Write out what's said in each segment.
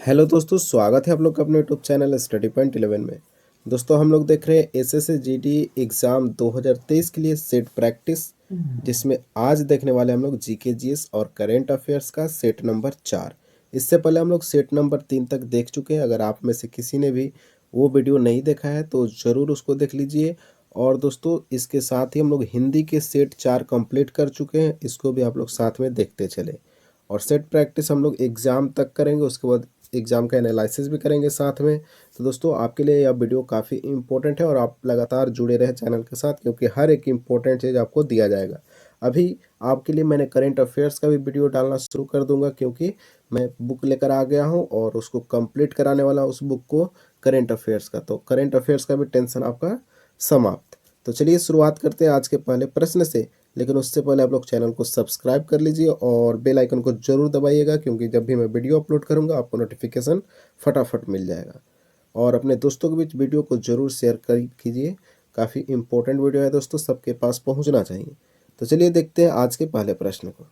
Hello दोस्तों, स्वागत है आप लोग का अपने यूट्यूब चैनल स्टडी पॉइंट 11 में। दोस्तों हम लोग देख रहे हैं एसएससी एग्ज़ाम 2023 के लिए सेट प्रैक्टिस, जिसमें आज देखने वाले हम लोग जीके जीएस और करंट अफेयर्स का सेट नंबर 4। इससे पहले हम लोग सेट नंबर 3 तक देख चुके हैं। अगर आप में से किसी ने भी वो वीडियो नहीं देखा है तो ज़रूर उसको देख लीजिए। और दोस्तों इसके साथ ही हम लोग हिंदी के सेट 4 कंप्लीट कर चुके हैं, इसको भी आप लोग साथ में देखते चले। और सेट प्रैक्टिस हम लोग एग्ज़ाम तक करेंगे, उसके बाद एग्ज़ाम का एनालिसिस भी करेंगे साथ में। तो दोस्तों आपके लिए यह वीडियो काफ़ी इंपॉर्टेंट है और आप लगातार जुड़े रहे चैनल के साथ, क्योंकि हर एक इम्पोर्टेंट चीज़ आपको दिया जाएगा। अभी आपके लिए मैंने करंट अफेयर्स का भी वीडियो डालना शुरू कर दूंगा, क्योंकि मैं बुक लेकर आ गया हूं और उसको कंप्लीट कराने वाला उस बुक को, करंट अफेयर्स का। तो करंट अफेयर्स का भी टेंशन आपका समाप्त। तो चलिए शुरुआत करते हैं आज के पहले प्रश्न से। लेकिन उससे पहले आप लोग चैनल को सब्सक्राइब कर लीजिए और बेल आइकन को जरूर दबाइएगा, क्योंकि जब भी मैं वीडियो अपलोड करूंगा आपको नोटिफिकेशन फटाफट मिल जाएगा। और अपने दोस्तों के बीच वीडियो को जरूर शेयर कर कीजिए। काफ़ी इंपॉर्टेंट वीडियो है दोस्तों, सबके पास पहुंचना चाहिए। तो चलिए देखते हैं आज के पहले प्रश्न को।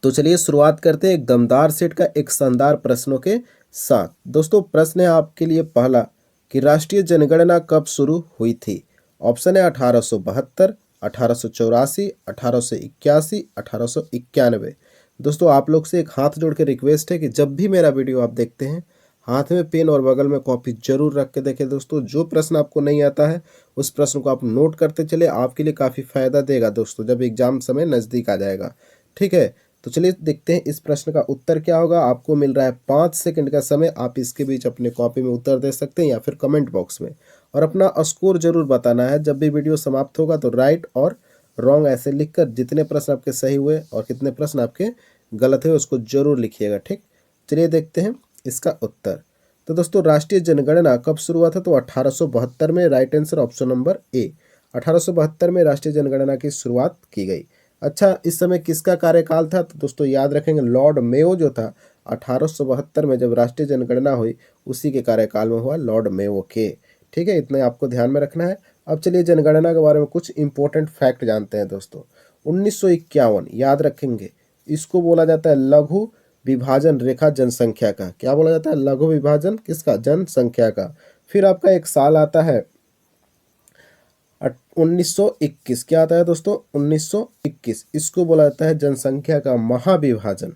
तो चलिए शुरुआत करते हैं एक दमदार सेट का एक शानदार प्रश्नों के साथ। दोस्तों प्रश्न है आपके लिए पहला कि राष्ट्रीय जनगणना कब शुरू हुई थी। ऑप्शन है 1872, 1884, 1881, 1891। दोस्तों आप लोग से एक हाथ जोड़ के रिक्वेस्ट है कि जब भी मेरा वीडियो आप देखते हैं, हाथ में पेन और बगल में कॉपी जरूर रख के देखें। दोस्तों जो प्रश्न आपको नहीं आता है उस प्रश्न को आप नोट करते चले, आपके लिए काफ़ी फायदा देगा दोस्तों, जब एग्जाम समय नज़दीक आ जाएगा। ठीक है, तो चलिए देखते हैं इस प्रश्न का उत्तर क्या होगा। आपको मिल रहा है 5 सेकंड का समय। आप इसके बीच अपने कॉपी में उत्तर दे सकते हैं या फिर कमेंट बॉक्स में, और अपना स्कोर जरूर बताना है। जब भी वीडियो समाप्त होगा तो राइट और रॉन्ग ऐसे लिखकर जितने प्रश्न आपके सही हुए और कितने प्रश्न आपके गलत हुए उसको जरूर लिखिएगा। ठीक, चलिए देखते हैं इसका उत्तर। तो दोस्तों राष्ट्रीय जनगणना कब शुरू हुआ था, तो 1872 में। Right answer option number A, 1872 में राष्ट्रीय जनगणना की शुरुआत की गई। अच्छा, इस समय किसका कार्यकाल था, तो दोस्तों याद रखेंगे लॉर्ड मेयो जो था 1872 में जब राष्ट्रीय जनगणना हुई, उसी के कार्यकाल में हुआ, लॉर्ड मेयो के। ठीक है, इतना आपको ध्यान में रखना है। अब चलिए जनगणना के बारे में कुछ इंपॉर्टेंट फैक्ट जानते हैं दोस्तों। 1951 याद रखेंगे, इसको बोला जाता है लघु विभाजन रेखा जनसंख्या का। क्या बोला जाता है, लघु विभाजन किसका, जनसंख्या का। फिर आपका एक साल आता है 1921। क्या आता है दोस्तों, 1921। इसको बोला जाता है जनसंख्या का महाविभाजन।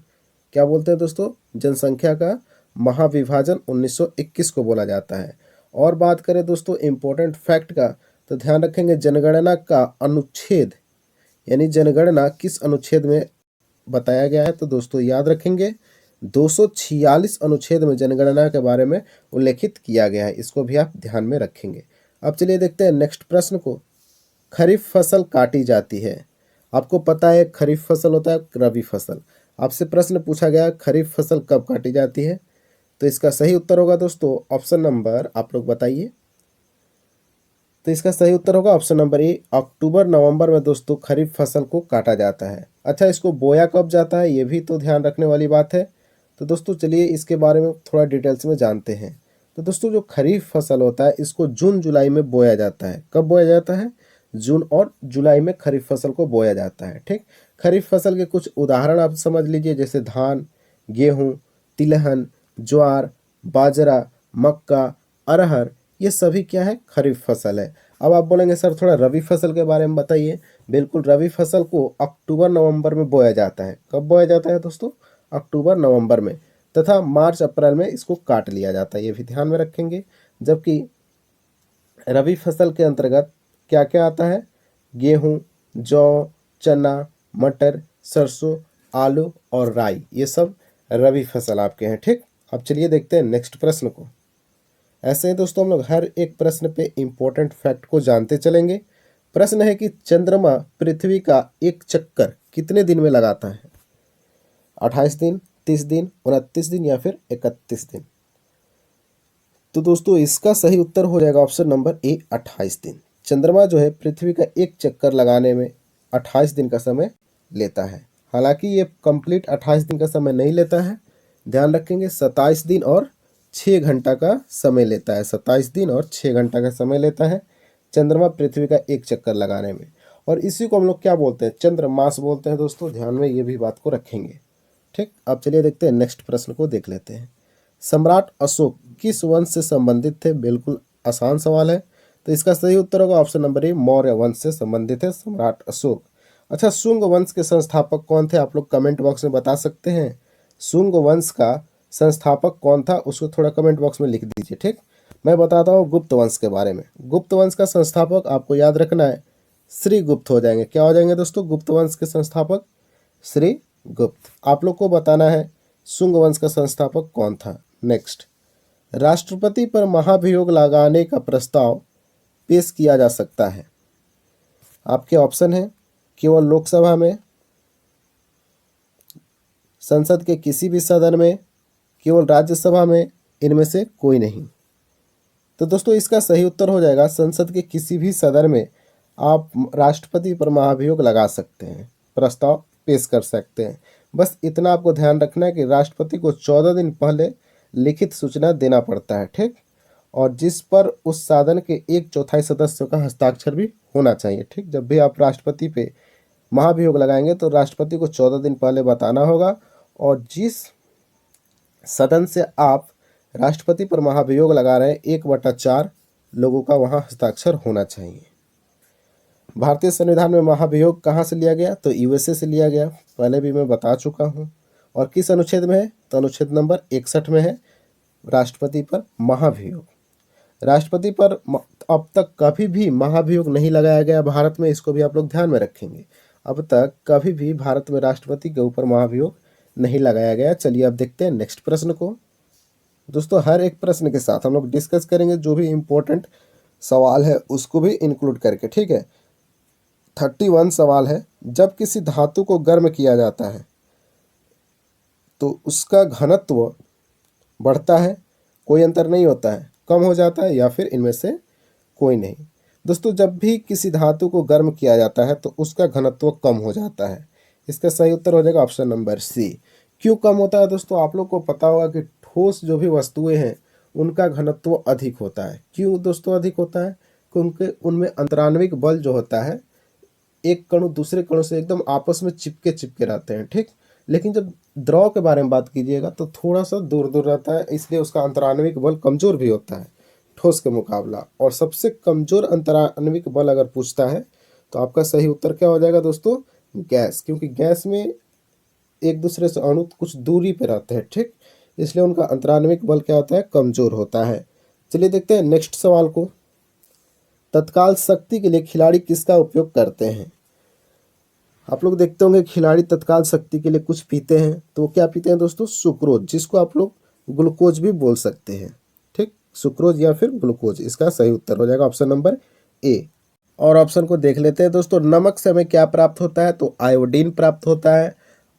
क्या बोलते हैं दोस्तों, जनसंख्या का महाविभाजन 1921 को बोला जाता है। और बात करें दोस्तों इम्पोर्टेंट फैक्ट का, तो ध्यान रखेंगे जनगणना का अनुच्छेद, यानी जनगणना किस अनुच्छेद में बताया गया है, तो दोस्तों याद रखेंगे 246 अनुच्छेद में जनगणना के बारे में उल्लेखित किया गया है। इसको भी आप ध्यान में रखेंगे। अब चलिए देखते हैं नेक्स्ट प्रश्न को। खरीफ फसल काटी जाती है। आपको पता है खरीफ फसल होता है रबी फसल। आपसे प्रश्न पूछा गया खरीफ फसल कब काटी जाती है, तो इसका सही उत्तर होगा दोस्तों ऑप्शन नंबर, आप लोग बताइए। तो इसका सही उत्तर होगा ऑप्शन नंबर ए, अक्टूबर नवंबर में दोस्तों खरीफ फसल को काटा जाता है। अच्छा, इसको बोया कब जाता है, ये भी तो ध्यान रखने वाली बात है। तो दोस्तों चलिए इसके बारे में थोड़ा डिटेल्स में जानते हैं। तो दोस्तों जो खरीफ फसल होता है इसको जून जुलाई में बोया जाता है। कब बोया जाता है, जून और जुलाई में खरीफ फसल को बोया जाता है। ठीक, खरीफ फसल के कुछ उदाहरण आप समझ लीजिए, जैसे धान, गेहूँ, तिलहन, ज्वार, बाजरा, मक्का, अरहर, ये सभी क्या है, खरीफ फसल है। अब आप बोलेंगे सर थोड़ा रबी फसल के बारे में बताइए। बिल्कुल, रबी फसल को अक्टूबर नवंबर में बोया जाता है। कब बोया जाता है दोस्तों, अक्टूबर नवंबर में, तथा मार्च अप्रैल में इसको काट लिया जाता है, ये भी ध्यान में रखेंगे। जबकि रबी फसल के अंतर्गत क्या क्या आता है, गेहूँ, जौ, चना, मटर, सरसों, आलू और राई, ये सब रबी फसल आपके हैं। ठीक, अब चलिए देखते हैं नेक्स्ट प्रश्न को। ऐसे ही दोस्तों हम लोग हर एक प्रश्न पे इम्पोर्टेंट फैक्ट को जानते चलेंगे। प्रश्न है कि चंद्रमा पृथ्वी का एक चक्कर कितने दिन में लगाता है, 28 दिन, 30 दिन, 29 दिन या फिर 31 दिन। तो दोस्तों इसका सही उत्तर हो जाएगा ऑप्शन नंबर ए, 28 दिन। चंद्रमा जो है पृथ्वी का एक चक्कर लगाने में 28 दिन का समय लेता है। हालांकि ये कंप्लीट 28 दिन का समय नहीं लेता है, ध्यान रखेंगे 27 दिन और 6 घंटा का समय लेता है। 27 दिन और 6 घंटा का समय लेता है चंद्रमा पृथ्वी का एक चक्कर लगाने में। और इसी को हम लोग क्या बोलते हैं, चंद्रमास बोलते हैं दोस्तों, ध्यान में ये भी बात को रखेंगे। ठीक, अब चलिए देखते हैं नेक्स्ट प्रश्न को देख लेते हैं। सम्राट अशोक किस वंश से संबंधित थे? बिल्कुल आसान सवाल है। तो इसका सही उत्तर होगा ऑप्शन नंबर ए, मौर्य वंश से संबंधित है सम्राट अशोक। अच्छा, शुंग वंश के संस्थापक कौन थे? आप लोग कमेंट बॉक्स में बता सकते हैं। शुंग वंश का संस्थापक कौन था, उसको थोड़ा कमेंट बॉक्स में लिख दीजिए। ठीक, मैं बताता हूँ गुप्त वंश के बारे में। गुप्त वंश का संस्थापक आपको याद रखना है, श्री गुप्त हो जाएंगे। क्या हो जाएंगे दोस्तों? गुप्त वंश के संस्थापक श्री गुप्त। आप लोग को बताना है शुंग वंश का संस्थापक कौन था। नेक्स्ट, राष्ट्रपति पर महाभियोग लगाने का प्रस्ताव पेश किया जा सकता है। आपके ऑप्शन है केवल लोकसभा में, संसद के किसी भी सदन में, केवल राज्यसभा में, इनमें से कोई नहीं। तो दोस्तों इसका सही उत्तर हो जाएगा संसद के किसी भी सदन में आप राष्ट्रपति पर महाभियोग लगा सकते हैं, प्रस्ताव पेश कर सकते हैं। बस इतना आपको ध्यान रखना है कि राष्ट्रपति को 14 दिन पहले लिखित सूचना देना पड़ता है। ठीक, और जिस पर उस सदन के 1/4 सदस्यों का हस्ताक्षर भी होना चाहिए। ठीक, जब भी आप राष्ट्रपति पे महाभियोग लगाएंगे तो राष्ट्रपति को 14 दिन पहले बताना होगा, और जिस सदन से आप राष्ट्रपति पर महाभियोग लगा रहे हैं 1/4 लोगों का वहां हस्ताक्षर होना चाहिए। भारतीय संविधान में महाभियोग कहाँ से लिया गया? तो यूएसए से लिया गया, पहले भी मैं बता चुका हूँ। और किस अनुच्छेद में है? तो अनुच्छेद नंबर 61 में है राष्ट्रपति पर महाभियोग। राष्ट्रपति पर अब तक कभी भी महाभियोग नहीं लगाया गया भारत में, इसको भी आप लोग ध्यान में रखेंगे। अब तक कभी भी भारत में राष्ट्रपति के ऊपर महाभियोग नहीं लगाया गया। चलिए अब देखते हैं नेक्स्ट प्रश्न को। दोस्तों हर एक प्रश्न के साथ हम लोग डिस्कस करेंगे, जो भी इम्पोर्टेंट सवाल है उसको भी इंक्लूड करके। ठीक है, 31 सवाल है। जब किसी धातु को गर्म किया जाता है तो उसका घनत्व बढ़ता है, कोई अंतर नहीं होता है, कम हो जाता है, या फिर इनमें से कोई नहीं। दोस्तों जब भी किसी धातु को गर्म किया जाता है तो उसका घनत्व कम हो जाता है। इसका सही उत्तर हो जाएगा ऑप्शन नंबर सी। क्यों कम होता है दोस्तों? आप लोग को पता होगा कि ठोस जो भी वस्तुएं हैं उनका घनत्व अधिक होता है। क्यों दोस्तों अधिक होता है? क्योंकि उनमें अंतराण्विक बल जो होता है, एक कणु दूसरे कणु से एकदम आपस में चिपके रहते हैं। ठीक, लेकिन जब द्रव के बारे में बात कीजिएगा तो थोड़ा सा दूर दूर रहता है, इसलिए उसका अंतराण्विक बल कमजोर भी होता है ठोस के मुकाबला। और सबसे कमजोर अंतराण्विक बल अगर पूछता है तो आपका सही उत्तर क्या हो जाएगा दोस्तों? गैस। क्योंकि गैस में एक दूसरे से अणु कुछ दूरी पे रहते हैं। ठीक, इसलिए उनका अंतराण्विक बल क्या होता है? कमजोर होता है। चलिए देखते हैं नेक्स्ट सवाल को। तत्काल शक्ति के लिए खिलाड़ी किसका उपयोग करते हैं? आप लोग देखते होंगे खिलाड़ी तत्काल शक्ति के लिए कुछ पीते हैं, तो वो क्या पीते हैं दोस्तों? सुक्रोज, जिसको आप लोग ग्लूकोज भी बोल सकते हैं। ठीक, सुक्रोज या फिर ग्लूकोज, इसका सही उत्तर हो जाएगा ऑप्शन नंबर ए। और ऑप्शन को देख लेते हैं दोस्तों। नमक से हमें क्या प्राप्त होता है? तो आयोडीन प्राप्त होता है।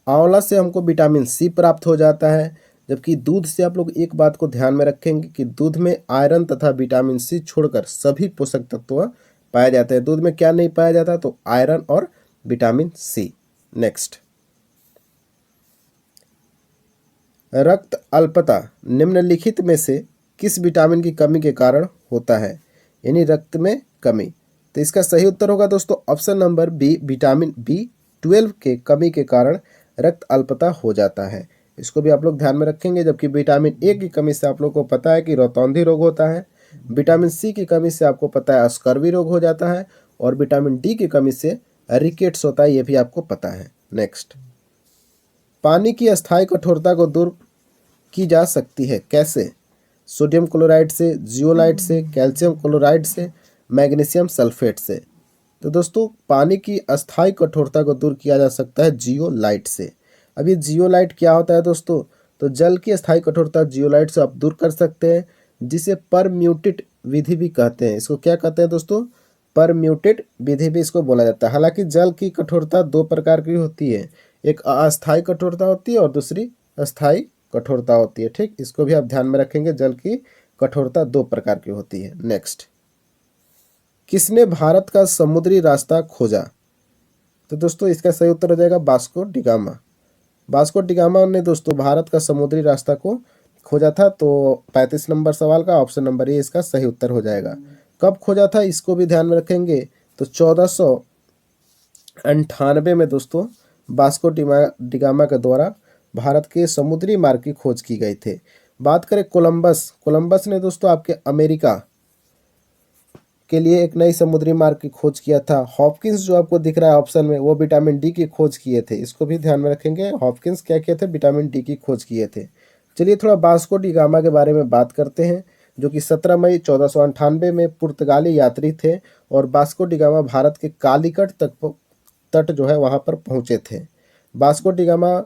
आंवला से हमको विटामिन सी प्राप्त हो जाता है। जबकि दूध से आप लोग एक बात को ध्यान में रखेंगे कि दूध में आयरन तथा विटामिन सी छोड़कर सभी पोषक तत्व पाए जाते हैं। दूध में क्या नहीं पाया जाता? तो आयरन और विटामिन सी। नेक्स्ट, रक्त अल्पता निम्नलिखित में से किस विटामिन की कमी के कारण होता है? यानी रक्त में कमी। तो इसका सही उत्तर होगा दोस्तों option number B, vitamin B12 के कमी के कारण रक्त अल्पता हो जाता है। इसको भी आप लोग ध्यान में रखेंगे। जबकि विटामिन ए की कमी से आप लोग को पता है कि रतौंधी रोग होता है, विटामिन सी की कमी से आपको पता है स्कर्वी रोग हो जाता है, और विटामिन डी की कमी से रिकेट्स होता है, ये भी आपको पता है। नेक्स्ट, पानी की अस्थायी कठोरता को दूर की जा सकती है कैसे? सोडियम क्लोराइड से, जियोलाइट से, कैल्शियम क्लोराइड से, मैग्नीशियम सल्फेट से। तो दोस्तों पानी की अस्थायी कठोरता को दूर किया जा सकता है जियोलाइट से। अब ये जियोलाइट क्या होता है दोस्तों? तो जल की अस्थायी कठोरता जियोलाइट से आप दूर कर सकते हैं, जिसे परम्यूटेट विधि भी कहते हैं। इसको क्या कहते हैं दोस्तों? परम्यूटेट विधि भी इसको बोला जाता है। हालांकि जल की कठोरता दो प्रकार की होती है, एक अस्थायी कठोरता होती है और दूसरी अस्थायी कठोरता होती है। ठीक, इसको भी आप ध्यान में रखेंगे, जल की कठोरता दो प्रकार की होती है। नेक्स्ट, किसने भारत का समुद्री रास्ता खोजा? तो दोस्तों इसका सही उत्तर हो जाएगा वास्को डिगामा। वास्को डिगामा ने दोस्तों भारत का समुद्री रास्ता को खोजा था। तो 35 नंबर सवाल का ऑप्शन नंबर ए इसका सही उत्तर हो जाएगा। कब खोजा था इसको भी ध्यान में रखेंगे। तो 1498 में दोस्तों वास्को डिगामा के द्वारा भारत के समुद्री मार्ग की खोज की गई थी। बात करें कोलंबस, कोलंबस ने दोस्तों आपके अमेरिका के लिए एक नई समुद्री मार्ग की खोज किया था। हॉपकिंस जो आपको दिख रहा है ऑप्शन में, वो विटामिन डी की खोज किए थे, इसको भी ध्यान में रखेंगे। हॉपकिंस क्या किए थे? विटामिन डी की खोज किए थे। चलिए थोड़ा वास्को डी गामा के बारे में बात करते हैं, जो कि 17 मई 1498 में पुर्तगाली यात्री थे और वास्को डी गामा भारत के कालीकट तट जो है वहाँ पर पहुँचे थे। वास्को डी गामा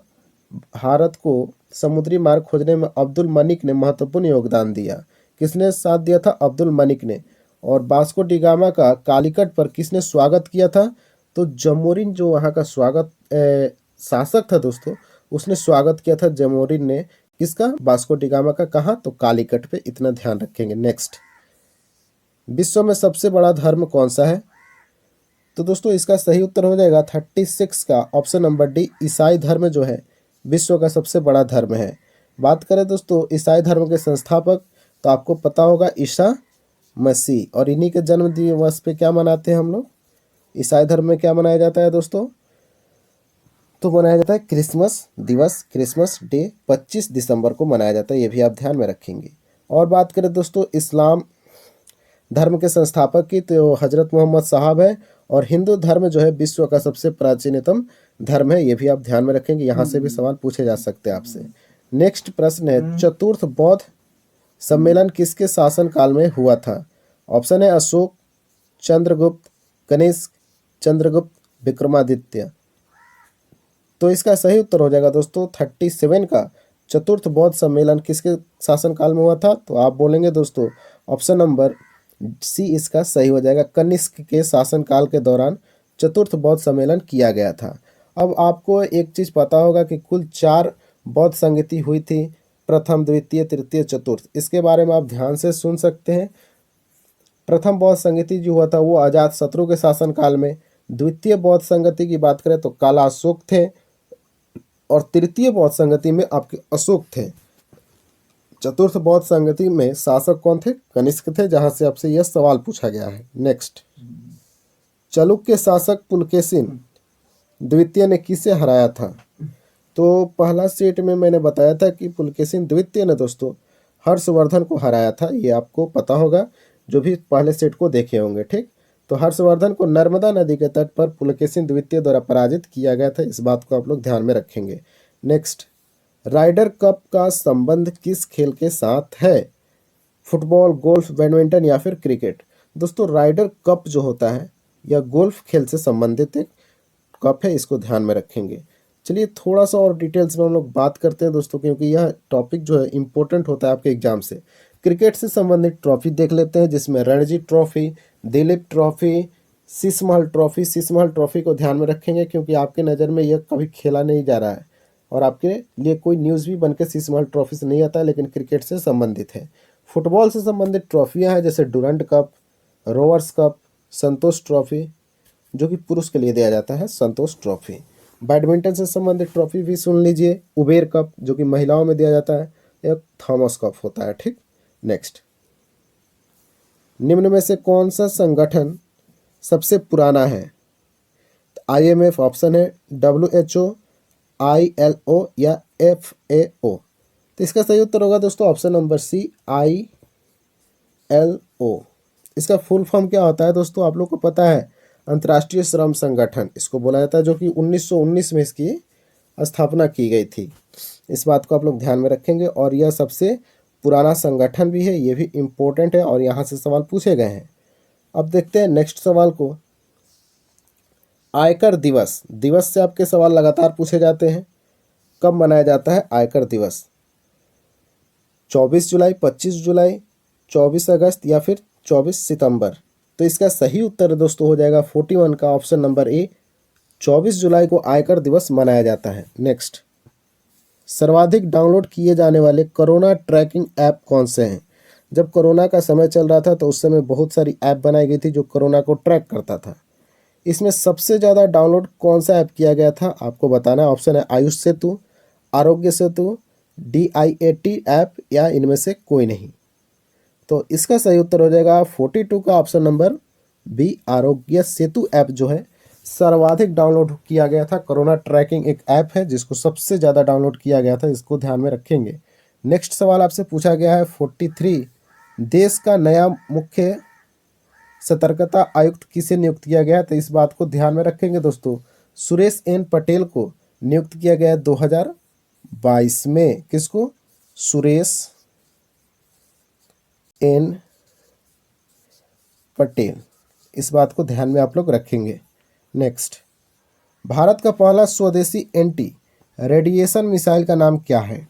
भारत को समुद्री मार्ग खोजने में अब्दुल मनिक ने महत्वपूर्ण योगदान दिया। किसने साथ दिया था? अब्दुल मनिक ने। और वास्को डी गामा का कालीकट पर किसने स्वागत किया था? तो जमोरिन जो वहाँ का शासक था दोस्तों, उसने स्वागत किया था जमोरिन ने। किसका? वास्को डी गामा का। कहाँ? तो कालीकट पे। इतना ध्यान रखेंगे। नेक्स्ट, विश्व में सबसे बड़ा धर्म कौन सा है? तो दोस्तों इसका सही उत्तर हो जाएगा 36 का ऑप्शन नंबर डी, ईसाई धर्म जो है विश्व का सबसे बड़ा धर्म है। बात करें दोस्तों ईसाई धर्म के संस्थापक, तो आपको पता होगा ईसा मसीह। और इन्हीं के जन्म दिवस पे क्या मनाते हैं हम लोग? ईसाई धर्म में क्या मनाया जाता है दोस्तों? तो मनाया जाता है क्रिसमस दिवस, क्रिसमस डे 25 दिसंबर को मनाया जाता है, ये भी आप ध्यान में रखेंगे। और बात करें दोस्तों इस्लाम धर्म के संस्थापक की, तो हजरत मोहम्मद साहब है। और हिंदू धर्म जो है विश्व का सबसे प्राचीनतम धर्म है, ये भी आप ध्यान में रखेंगे। यहाँ से भी सवाल पूछे जा सकते हैं आपसे। नेक्स्ट प्रश्न है, चतुर्थ बौद्ध सम्मेलन किसके शासन काल में हुआ था? ऑप्शन है अशोक, चंद्रगुप्त, कनिष्क, चंद्रगुप्त, विक्रमादित्य। तो इसका सही उत्तर हो जाएगा दोस्तों 37 का चतुर्थ बौद्ध सम्मेलन किसके शासन काल में हुआ था? तो आप बोलेंगे दोस्तों ऑप्शन नंबर सी इसका सही हो जाएगा। कनिष्क के शासनकाल के दौरान चतुर्थ बौद्ध सम्मेलन किया गया था। अब आपको एक चीज़ पता होगा कि कुल 4 बौद्ध संगति हुई थी, प्रथम, द्वितीय, तृतीय, चतुर्थ। इसके बारे में आप ध्यान से सुन सकते हैं। प्रथम बौद्ध संगति जो हुआ था वो अजातशत्रु के शासनकाल में। द्वितीय बौद्ध संगति की बात करें तो कालाशोक थे। और तृतीय बौद्ध संगति में आपके अशोक थे। चतुर्थ बौद्ध संगति में शासक कौन थे? कनिष्क थे, जहां से आपसे यह सवाल पूछा गया है। नेक्स्ट, चालुक्य शासक पुलकेशिन द्वितीय ने किसे हराया था? तो पहला सेट में मैंने बताया था कि पुलकेशिन द्वितीय ने दोस्तों हर्षवर्धन को हराया था, ये आपको पता होगा जो भी पहले सेट को देखे होंगे। ठीक, तो हर्षवर्धन को नर्मदा नदी के तट पर पुलकेशिन द्वितीय द्वारा पराजित किया गया था, इस बात को आप लोग ध्यान में रखेंगे। नेक्स्ट, राइडर कप का संबंध किस खेल के साथ है? फुटबॉल, गोल्फ, बैडमिंटन या फिर क्रिकेट? दोस्तों राइडर कप जो होता है यह गोल्फ खेल से संबंधित एक कप है, इसको ध्यान में रखेंगे। चलिए थोड़ा सा और डिटेल्स में हम लोग बात करते हैं दोस्तों, क्योंकि यह टॉपिक जो है इंपॉर्टेंट होता है आपके एग्जाम से। क्रिकेट से संबंधित ट्रॉफी देख लेते हैं, जिसमें Ranji trophy, Dilip trophy, Sheesh Mahal trophy. Sheesh Mahal trophy को ध्यान में रखेंगे क्योंकि आपके नज़र में यह कभी खेला नहीं जा रहा है और आपके लिए कोई न्यूज़ भी बनकर शीश महल ट्रॉफी से नहीं आता है, लेकिन क्रिकेट से संबंधित है। फुटबॉल से संबंधित ट्रॉफियाँ हैं जैसे डुरंड कप, रोवर्स कप, संतोष ट्रॉफी जो कि पुरुष के लिए दिया जाता है, संतोष ट्रॉफी। बैडमिंटन से संबंधित ट्रॉफी भी सुन लीजिए, उबेर कप जो कि महिलाओं में दिया जाता है, एक थॉमस कप होता है। ठीक, नेक्स्ट, निम्न में से कौन सा संगठन सबसे पुराना है? IMF ऑप्शन है, WHO, ILO या FAO। तो इसका सही उत्तर होगा दोस्तों ऑप्शन नंबर सी, ILO। इसका फुल फॉर्म क्या होता है दोस्तों? आप लोग को पता है, अंतर्राष्ट्रीय श्रम संगठन इसको बोला जाता है, जो कि 1919 में इसकी स्थापना की गई थी। इस बात को आप लोग ध्यान में रखेंगे। और यह सबसे पुराना संगठन भी है, ये भी इम्पोर्टेंट है और यहाँ से सवाल पूछे गए हैं। अब देखते हैं नेक्स्ट सवाल को। आयकर दिवस, दिवस से आपके सवाल लगातार पूछे जाते हैं। कब मनाया जाता है आयकर दिवस? 24 जुलाई, 25 जुलाई, 24 अगस्त या फिर 24 सितंबर? तो इसका सही उत्तर दोस्तों हो जाएगा 41 का ऑप्शन नंबर ए, 24 जुलाई को आयकर दिवस मनाया जाता है। नेक्स्ट, सर्वाधिक डाउनलोड किए जाने वाले कोरोना ट्रैकिंग ऐप कौन से हैं? जब कोरोना का समय चल रहा था तो उस समय बहुत सारी ऐप बनाई गई थी जो कोरोना को ट्रैक करता था। इसमें सबसे ज़्यादा डाउनलोड कौन सा ऐप किया गया था आपको बताना है। ऑप्शन है आयुष सेतु, आरोग्य सेतु, DIAT ऐप या इनमें से कोई नहीं। तो इसका सही उत्तर हो जाएगा 42 का option number B, Aarogya Setu app जो है सर्वाधिक डाउनलोड किया गया था। कोरोना ट्रैकिंग एक ऐप है जिसको सबसे ज़्यादा डाउनलोड किया गया था, इसको ध्यान में रखेंगे। नेक्स्ट सवाल आपसे पूछा गया है 43, देश का नया मुख्य सतर्कता आयुक्त किसे नियुक्त किया गया है? तो इस बात को ध्यान में रखेंगे दोस्तों, सुरेश एन पटेल को नियुक्त किया गया है 2022 में। किसको? सुरेश एन पटेल। इस बात को ध्यान में आप लोग रखेंगे। नेक्स्ट, भारत का पहला स्वदेशी एंटी रेडिएशन मिसाइल का नाम क्या है?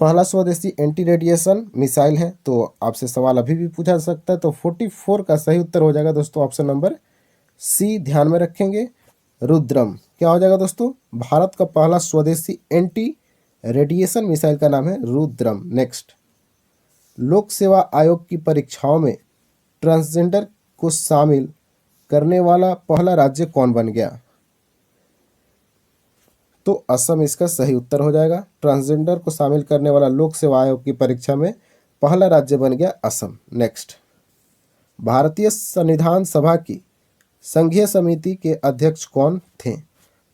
पहला स्वदेशी एंटी रेडिएशन मिसाइल है, तो आपसे सवाल अभी भी पूछा जा सकता है। तो 44 का सही उत्तर हो जाएगा दोस्तों ऑप्शन नंबर सी। ध्यान में रखेंगे, रुद्रम। क्या हो जाएगा दोस्तों? भारत का पहला स्वदेशी एंटी रेडिएशन मिसाइल का नाम है रुद्रम। नेक्स्ट, लोक सेवा आयोग की परीक्षाओं में ट्रांसजेंडर को शामिल करने वाला पहला राज्य कौन बन गया? तो असम इसका सही उत्तर हो जाएगा। ट्रांसजेंडर को शामिल करने वाला लोक सेवा आयोग की परीक्षा में पहला राज्य बन गया असम। नेक्स्ट, भारतीय संविधान सभा की संघीय समिति के अध्यक्ष कौन थे?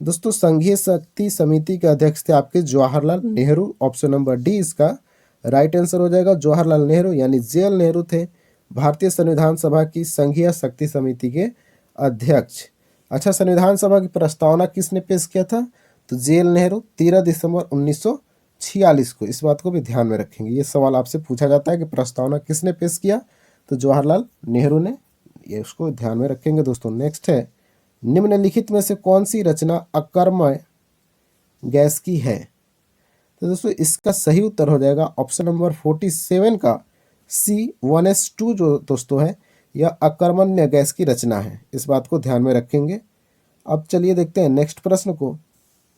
दोस्तों, संघीय शक्ति समिति के अध्यक्ष थे आपके Jawaharlal Nehru. Option number D इसका राइट आंसर हो जाएगा। जवाहरलाल नेहरू यानी जेएल नेहरू थे भारतीय संविधान सभा की संघीय शक्ति समिति के अध्यक्ष। अच्छा, संविधान सभा की प्रस्तावना किसने पेश किया था? तो जेएल नेहरू 13 दिसंबर 1946 को। इस बात को भी ध्यान में रखेंगे, ये सवाल आपसे पूछा जाता है कि प्रस्तावना किसने पेश किया? तो जवाहरलाल नेहरू ने। ये उसको ध्यान में रखेंगे दोस्तों। नेक्स्ट है, निम्नलिखित में से कौन सी रचना अकर्मय गैस की है? तो दोस्तों इसका सही उत्तर हो जाएगा ऑप्शन नंबर 47 का C1H2 जो दोस्तों है यह अकर्मण्य गैस की रचना है। इस बात को ध्यान में रखेंगे। अब चलिए देखते हैं नेक्स्ट प्रश्न को।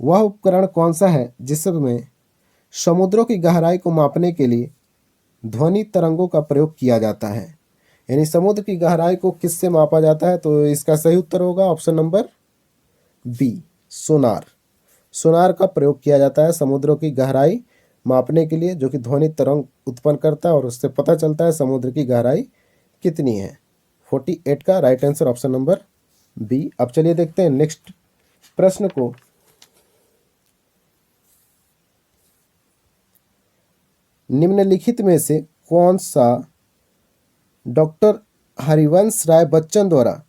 वह उपकरण कौन सा है जिसमें समुद्रों की गहराई को मापने के लिए ध्वनि तरंगों का प्रयोग किया जाता है? यानी समुद्र की गहराई को किससे मापा जाता है? तो इसका सही उत्तर होगा ऑप्शन नंबर बी, सोनार। सोनार का प्रयोग किया जाता है समुद्रों की गहराई मापने के लिए, जो कि ध्वनि तरंग उत्पन्न करता है और उससे पता चलता है समुद्र की गहराई कितनी है। 48 का right answer option number B. अब चलिए देखते हैं नेक्स्ट प्रश्न को। निम्नलिखित में से कौन सा डॉक्टर हरिवंश राय बच्चन द्वारा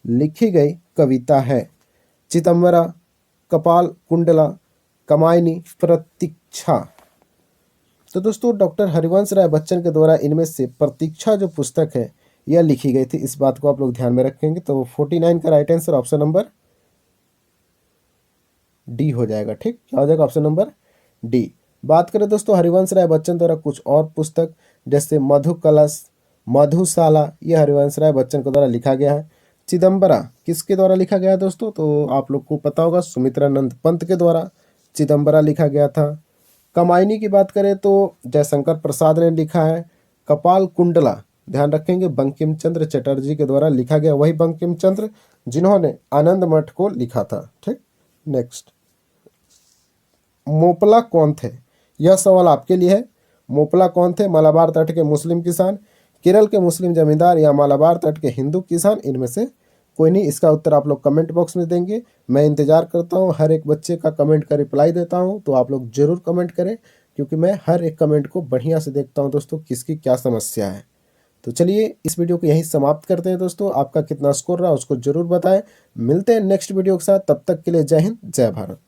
लिखी गई कविता है? चिदंबरा, कपाल कुंडला, कामायनी, प्रतीक्षा। तो दोस्तों डॉक्टर हरिवंश राय बच्चन के द्वारा इनमें से प्रतीक्षा जो पुस्तक है यह लिखी गई थी। इस बात को आप लोग ध्यान में रखेंगे। तो 49 का right answer option number D हो जाएगा। ठीक, क्या हो जाएगा? Option number D. बात करें दोस्तों हरिवंश राय बच्चन द्वारा कुछ और पुस्तक जैसे मधु कलश, मधुशाला, यह हरिवंश राय बच्चन के द्वारा लिखा गया है। चिदंबरा किसके द्वारा लिखा गया है दोस्तों? तो आप लोग को पता होगा सुमित्रानंद पंत के द्वारा चिदंबरा लिखा गया था। कामायनी की बात करें तो जयशंकर प्रसाद ने लिखा है। कपाल कुंडला ध्यान रखेंगे बंकिम चंद्र चटर्जी के द्वारा लिखा गया, वही बंकिम चंद्र जिन्होंने आनंद मठ को लिखा था। ठीक, नेक्स्ट, मोपला कौन थे? यह सवाल आपके लिए है। मोपला कौन थे? मलाबार तट के मुस्लिम किसान, केरल के मुस्लिम जमींदार या मलाबार तट के हिंदू किसान? इनमें से कोई नहीं। इसका उत्तर आप लोग कमेंट बॉक्स में देंगे। मैं इंतजार करता हूँ, हर एक बच्चे का कमेंट का रिप्लाई देता हूँ, तो आप लोग जरूर कमेंट करें क्योंकि मैं हर एक कमेंट को बढ़िया से देखता हूँ दोस्तों, किसकी क्या समस्या है। तो चलिए इस वीडियो को यहीं समाप्त करते हैं दोस्तों। आपका कितना स्कोर रहा उसको जरूर बताएं। मिलते हैं नेक्स्ट वीडियो के साथ, तब तक के लिए जय हिंद, जय भारत।